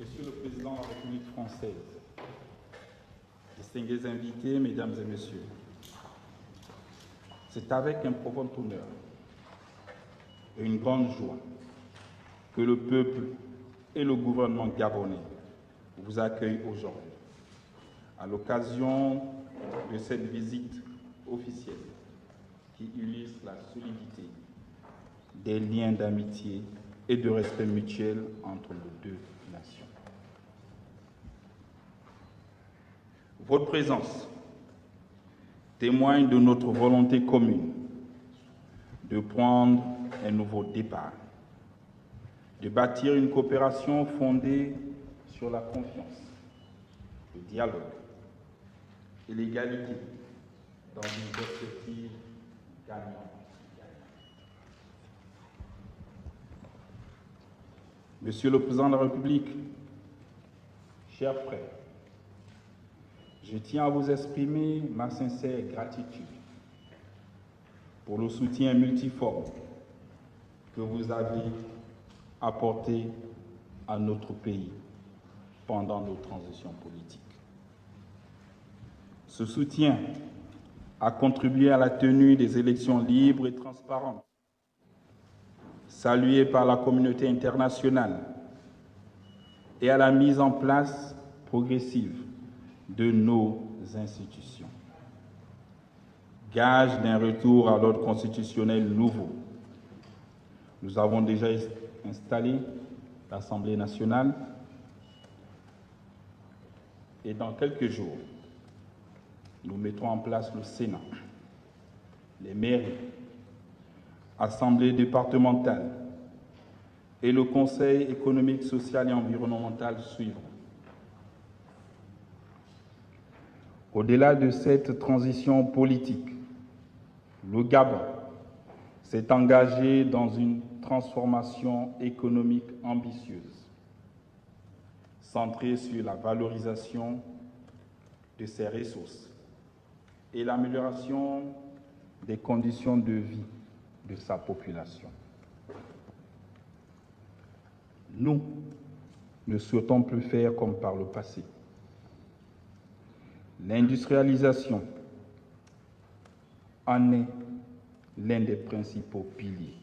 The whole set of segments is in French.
Monsieur le Président de la République française, distingués invités, Mesdames et Messieurs, c'est avec un profond honneur et une grande joie que le peuple et le gouvernement gabonais vous accueillent aujourd'hui à l'occasion de cette visite officielle qui illustre la solidité des liens d'amitié et de respect mutuel entre nos deux nations. Votre présence témoigne de notre volonté commune de prendre un nouveau départ, de bâtir une coopération fondée sur la confiance, le dialogue et l'égalité dans une perspective gagnante. Monsieur le Président de la République, chers frères, je tiens à vous exprimer ma sincère gratitude pour le soutien multiforme que vous avez apporté à notre pays pendant nos transitions politiques. Ce soutien a contribué à la tenue des élections libres et transparentes, saluées par la communauté internationale, et à la mise en place progressive de nos institutions. Gage d'un retour à l'ordre constitutionnel nouveau. Nous avons déjà installé l'Assemblée nationale et dans quelques jours, nous mettrons en place le Sénat, les mairies, assemblées départementales et le Conseil économique, social et environnemental suivront. Au-delà de cette transition politique, le Gabon s'est engagé dans une transformation économique ambitieuse, centrée sur la valorisation de ses ressources et l'amélioration des conditions de vie de sa population. Nous ne souhaitons plus faire comme par le passé. L'industrialisation en est l'un des principaux piliers,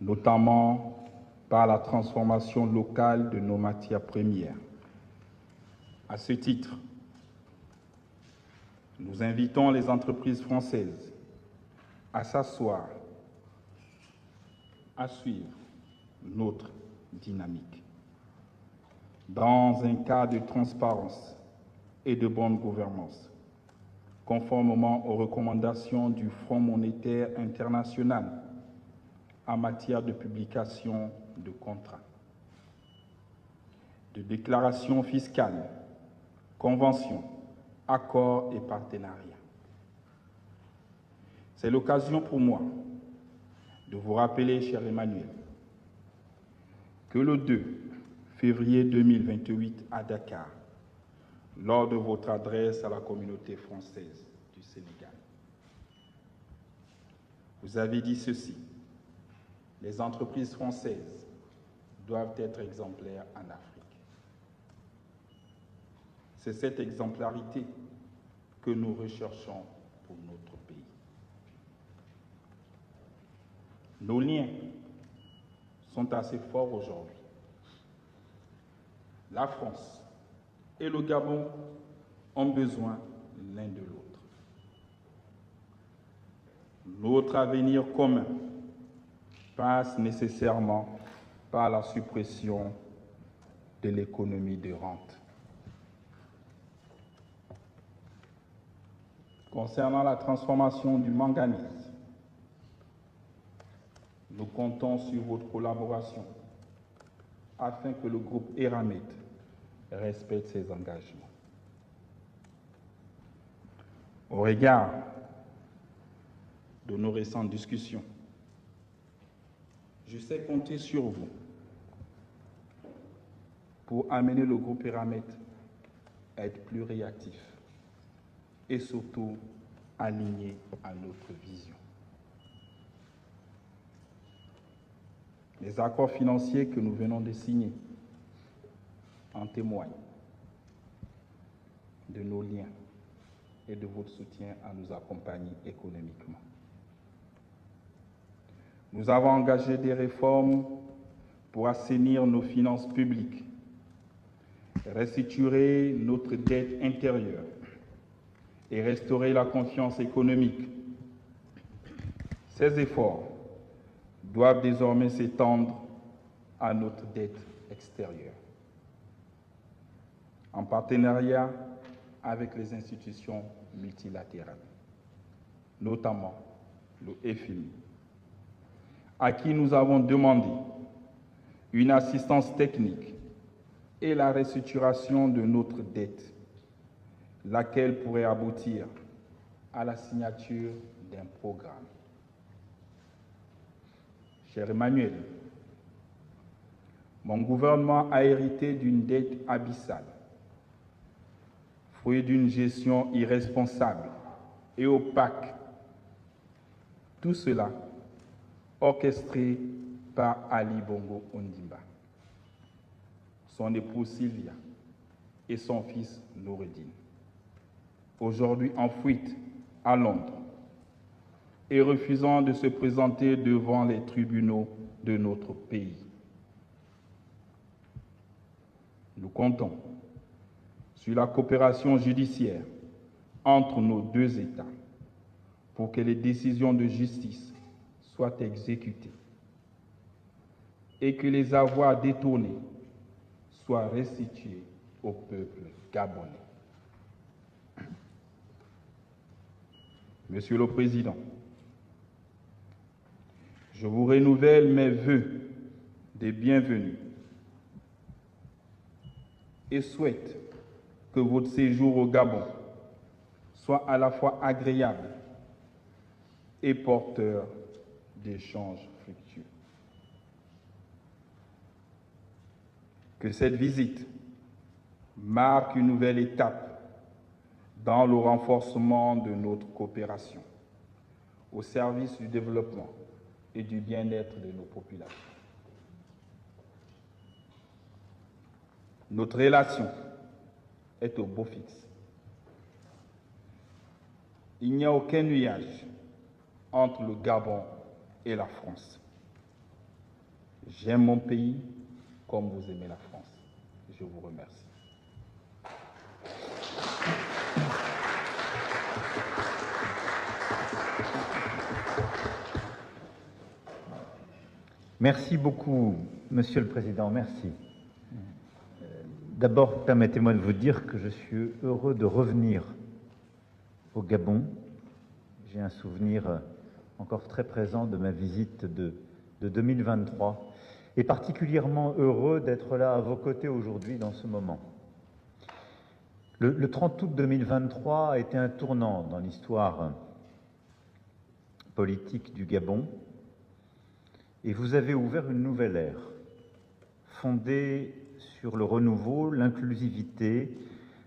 notamment par la transformation locale de nos matières premières. À ce titre, nous invitons les entreprises françaises à s'asseoir, à suivre notre dynamique dans un cadre de transparence et de bonne gouvernance, conformément aux recommandations du Fonds monétaire international en matière de publication de contrats, de déclarations fiscales, conventions, accords et partenariats. C'est l'occasion pour moi de vous rappeler, cher Emmanuel, que le 2 février 2028 à Dakar, lors de votre adresse à la communauté française du Sénégal, vous avez dit ceci: les entreprises françaises doivent être exemplaires en Afrique. C'est cette exemplarité que nous recherchons pour notre pays. Nos liens sont assez forts aujourd'hui. La France et le Gabon ont besoin l'un de l'autre. Notre avenir commun passe nécessairement par la suppression de l'économie de rente. Concernant la transformation du manganèse, nous comptons sur votre collaboration afin que le groupe Eramet respecte ses engagements. Au regard de nos récentes discussions, je sais compter sur vous pour amener le groupe Eramet à être plus réactif et surtout aligné à notre vision. Les accords financiers que nous venons de signer en témoigne de nos liens et de votre soutien à nous accompagner économiquement. Nous avons engagé des réformes pour assainir nos finances publiques, restructurer notre dette intérieure et restaurer la confiance économique. Ces efforts doivent désormais s'étendre à notre dette extérieure, en partenariat avec les institutions multilatérales, notamment le FMI, à qui nous avons demandé une assistance technique et la restructuration de notre dette, laquelle pourrait aboutir à la signature d'un programme. Cher Emmanuel, mon gouvernement a hérité d'une dette abyssale, fruit d'une gestion irresponsable et opaque. Tout cela orchestré par Ali Bongo Ondimba, son épouse Sylvia et son fils Noureddin, aujourd'hui en fuite à Londres et refusant de se présenter devant les tribunaux de notre pays. Nous comptons sur la coopération judiciaire entre nos deux États pour que les décisions de justice soient exécutées et que les avoirs détournés soient restitués au peuple gabonais. Monsieur le Président, je vous renouvelle mes vœux de bienvenue et souhaite que votre séjour au Gabon soit à la fois agréable et porteur d'échanges fructueux. Que cette visite marque une nouvelle étape dans le renforcement de notre coopération au service du développement et du bien-être de nos populations. Notre relation est au beau fixe. Il n'y a aucun nuage entre le Gabon et la France. J'aime mon pays comme vous aimez la France. Je vous remercie. Merci beaucoup, Monsieur le Président, merci. D'abord, permettez-moi de vous dire que je suis heureux de revenir au Gabon. J'ai un souvenir encore très présent de ma visite de 2023 et particulièrement heureux d'être là à vos côtés aujourd'hui dans ce moment. Le 30 août 2023 a été un tournant dans l'histoire politique du Gabon et vous avez ouvert une nouvelle ère fondée sur le renouveau, l'inclusivité,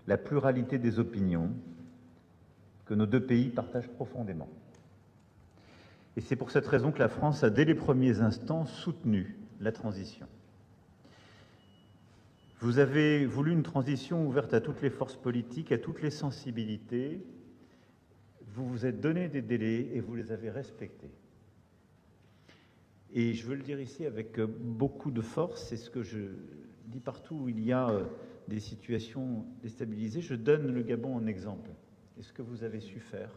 la pluralité des opinions que nos deux pays partagent profondément. Et c'est pour cette raison que la France a, dès les premiers instants, soutenu la transition. Vous avez voulu une transition ouverte à toutes les forces politiques, à toutes les sensibilités. Vous vous êtes donné des délais et vous les avez respectés. Et je veux le dire ici avec beaucoup de force, c'est ce que je dis partout où il y a des situations déstabilisées. Je donne le Gabon en exemple. Et ce que vous avez su faire.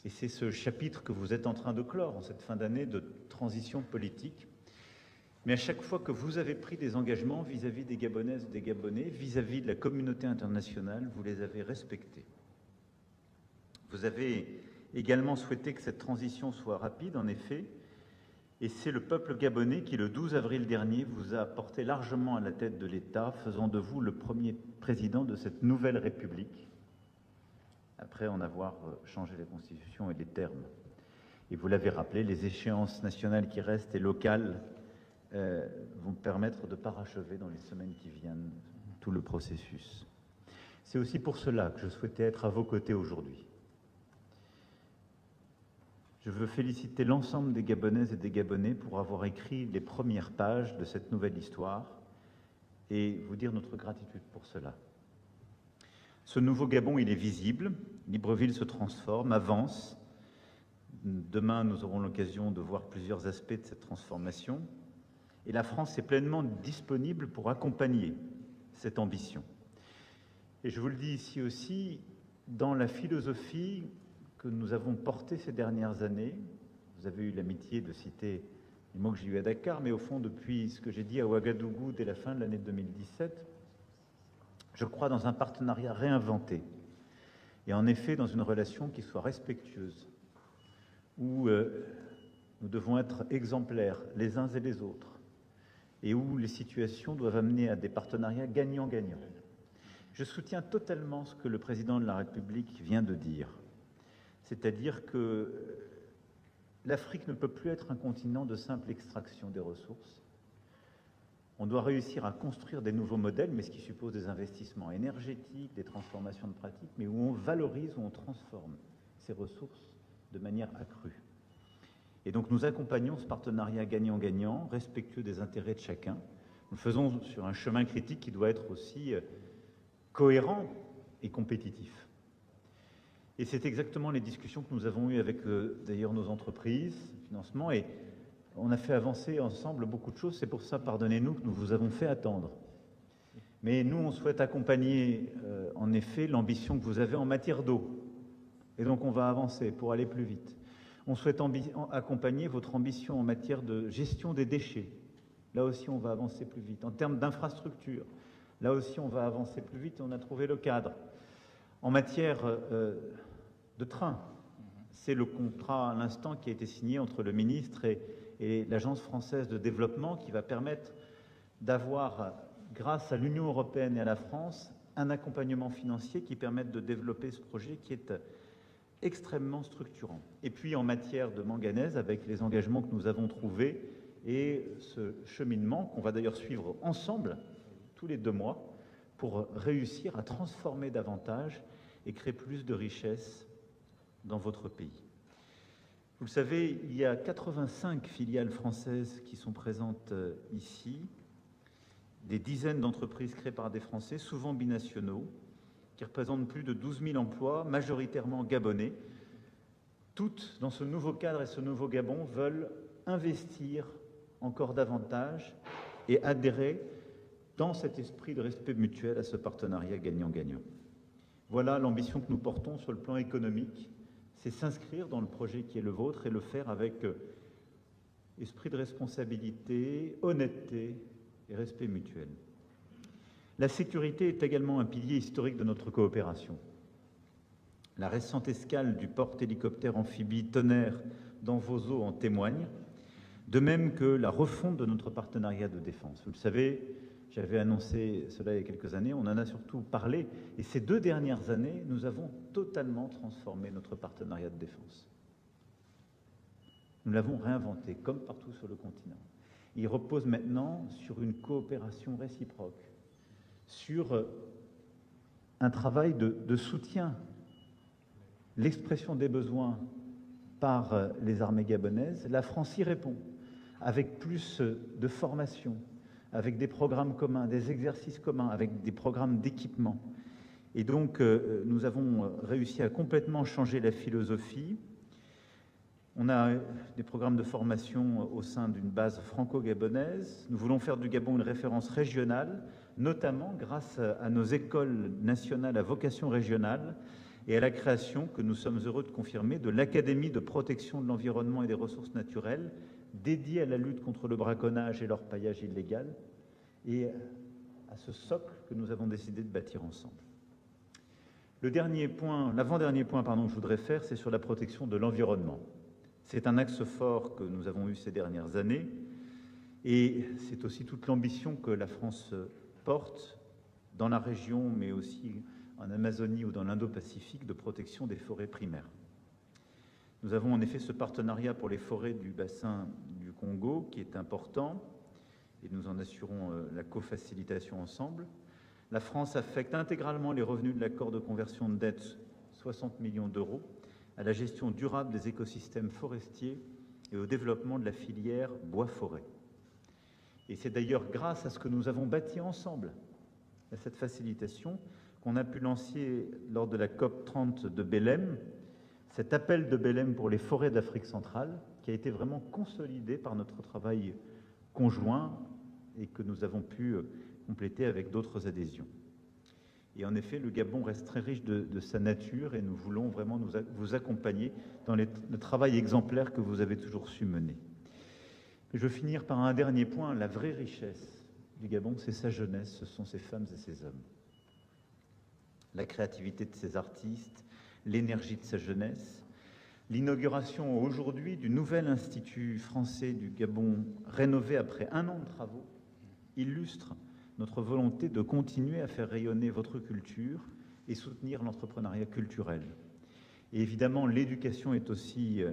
Et c'est ce chapitre que vous êtes en train de clore en cette fin d'année de transition politique. Mais à chaque fois que vous avez pris des engagements vis-à-vis des Gabonaises et des Gabonais, vis-à-vis de la communauté internationale, vous les avez respectés. Vous avez également souhaité que cette transition soit rapide, en effet, et c'est le peuple gabonais qui, le 12 avril dernier, vous a porté largement à la tête de l'État, faisant de vous le premier président de cette nouvelle République, après en avoir changé la Constitution et les termes. Et vous l'avez rappelé, les échéances nationales qui restent et locales vont permettre de parachever dans les semaines qui viennent tout le processus. C'est aussi pour cela que je souhaitais être à vos côtés aujourd'hui. Je veux féliciter l'ensemble des Gabonaises et des Gabonais pour avoir écrit les premières pages de cette nouvelle histoire et vous dire notre gratitude pour cela. Ce nouveau Gabon, il est visible. Libreville se transforme, avance. Demain, nous aurons l'occasion de voir plusieurs aspects de cette transformation. Et la France est pleinement disponible pour accompagner cette ambition. Et je vous le dis ici aussi, dans la philosophie que nous avons portée ces dernières années, vous avez eu l'amitié de citer les mots que j'ai eus à Dakar, mais au fond, depuis ce que j'ai dit à Ouagadougou dès la fin de l'année 2017, je crois dans un partenariat réinventé. Et en effet, dans une relation qui soit respectueuse, où nous devons être exemplaires les uns et les autres, et où les situations doivent amener à des partenariats gagnant-gagnant. Je soutiens totalement ce que le président de la République vient de dire, c'est-à-dire que l'Afrique ne peut plus être un continent de simple extraction des ressources. On doit réussir à construire des nouveaux modèles, mais ce qui suppose des investissements énergétiques, des transformations de pratiques, mais où on valorise, où on transforme ces ressources de manière accrue. Et donc nous accompagnons ce partenariat gagnant-gagnant, respectueux des intérêts de chacun. Nous le faisons sur un chemin critique qui doit être aussi cohérent et compétitif. Et c'est exactement les discussions que nous avons eues avec d'ailleurs nos entreprises, financement, et on a fait avancer ensemble beaucoup de choses. C'est pour ça, pardonnez-nous, que nous vous avons fait attendre. Mais nous, on souhaite accompagner en effet l'ambition que vous avez en matière d'eau. Et donc on va avancer pour aller plus vite. On souhaite accompagner votre ambition en matière de gestion des déchets. Là aussi, on va avancer plus vite. En termes d'infrastructure, là aussi, on va avancer plus vite et on a trouvé le cadre. En matière de train, c'est le contrat à l'instant qui a été signé entre le ministre et l'Agence française de développement qui va permettre d'avoir, grâce à l'Union européenne et à la France, un accompagnement financier qui permette de développer ce projet qui est extrêmement structurant. Et puis en matière de manganèse, avec les engagements que nous avons trouvés et ce cheminement qu'on va d'ailleurs suivre ensemble tous les 2 mois pour réussir à transformer davantage et créer plus de richesses dans votre pays. Vous le savez, il y a 85 filiales françaises qui sont présentes ici, des dizaines d'entreprises créées par des Français, souvent binationaux, qui représentent plus de 12 000 emplois, majoritairement gabonais. Toutes, dans ce nouveau cadre et ce nouveau Gabon, veulent investir encore davantage et adhérer dans cet esprit de respect mutuel à ce partenariat gagnant-gagnant. Voilà l'ambition que nous portons sur le plan économique, c'est s'inscrire dans le projet qui est le vôtre et le faire avec esprit de responsabilité, honnêteté et respect mutuel. La sécurité est également un pilier historique de notre coopération. La récente escale du porte-hélicoptère amphibie Tonnerre dans vos eaux en témoigne, de même que la refonte de notre partenariat de défense. Vous le savez, j'avais annoncé cela il y a quelques années, on en a surtout parlé, et ces 2 dernières années, nous avons totalement transformé notre partenariat de défense. Nous l'avons réinventé, comme partout sur le continent. Il repose maintenant sur une coopération réciproque, sur un travail de soutien, l'expression des besoins par les armées gabonaises. La France y répond avec plus de formation, avec des programmes communs, des exercices communs, avec des programmes d'équipement. Et donc, nous avons réussi à complètement changer la philosophie. On a des programmes de formation au sein d'une base franco-gabonaise. Nous voulons faire du Gabon une référence régionale, notamment grâce à nos écoles nationales à vocation régionale et à la création, que nous sommes heureux de confirmer, de l'Académie de protection de l'environnement et des ressources naturelles, dédiée à la lutte contre le braconnage et l'orpaillage illégal, et à ce socle que nous avons décidé de bâtir ensemble. L'avant-dernier point, que je voudrais faire, c'est sur la protection de l'environnement. C'est un axe fort que nous avons eu ces dernières années, et c'est aussi toute l'ambition que la France porte dans la région, mais aussi en Amazonie ou dans l'Indo-Pacifique, de protection des forêts primaires. Nous avons en effet ce partenariat pour les forêts du bassin du Congo qui est important, et nous en assurons la co-facilitation ensemble. La France affecte intégralement les revenus de l'accord de conversion de dette, 60 millions d'euros, à la gestion durable des écosystèmes forestiers et au développement de la filière bois-forêt. Et c'est d'ailleurs grâce à ce que nous avons bâti ensemble, à cette facilitation, qu'on a pu lancer lors de la COP 30 de Belém, cet appel de Belém pour les forêts d'Afrique centrale, qui a été vraiment consolidé par notre travail conjoint et que nous avons pu compléter avec d'autres adhésions. Et en effet, le Gabon reste très riche de sa nature et nous voulons vraiment vous accompagner dans le travail exemplaire que vous avez toujours su mener. Je veux finir par un dernier point. La vraie richesse du Gabon, c'est sa jeunesse, ce sont ses femmes et ses hommes. La créativité de ses artistes, l'énergie de sa jeunesse, l'inauguration aujourd'hui du nouvel Institut français du Gabon, rénové après 1 an de travaux, illustre notre volonté de continuer à faire rayonner votre culture et soutenir l'entrepreneuriat culturel. Et évidemment, l'éducation est aussi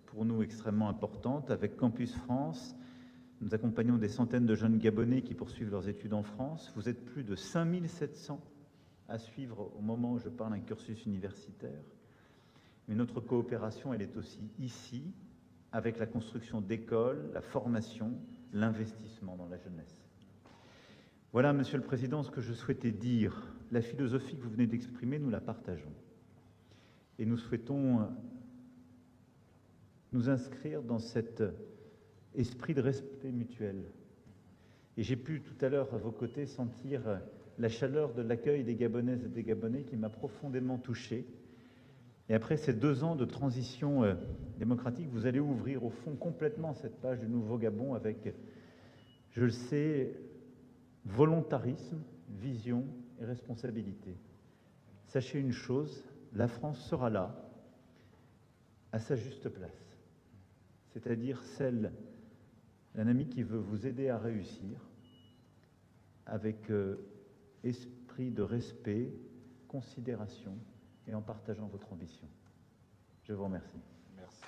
pour nous extrêmement importante. Avec Campus France, nous accompagnons des centaines de jeunes Gabonais qui poursuivent leurs études en France. Vous êtes plus de 5700 à suivre au moment où je parle un cursus universitaire. Mais notre coopération, elle est aussi ici, avec la construction d'écoles, la formation, l'investissement dans la jeunesse. Voilà, Monsieur le Président, ce que je souhaitais dire. La philosophie que vous venez d'exprimer, nous la partageons. Et nous souhaitons nous inscrire dans cet esprit de respect mutuel. Et j'ai pu tout à l'heure, à vos côtés, sentir la chaleur de l'accueil des Gabonaises et des Gabonais qui m'a profondément touché. Et après ces 2 ans de transition démocratique, vous allez ouvrir au fond complètement cette page du nouveau Gabon avec, je le sais, volontarisme, vision et responsabilité. Sachez une chose, la France sera là, à sa juste place, c'est-à-dire celle d'un ami qui veut vous aider à réussir, avec esprit de respect, considération et en partageant votre ambition. Je vous remercie. Merci.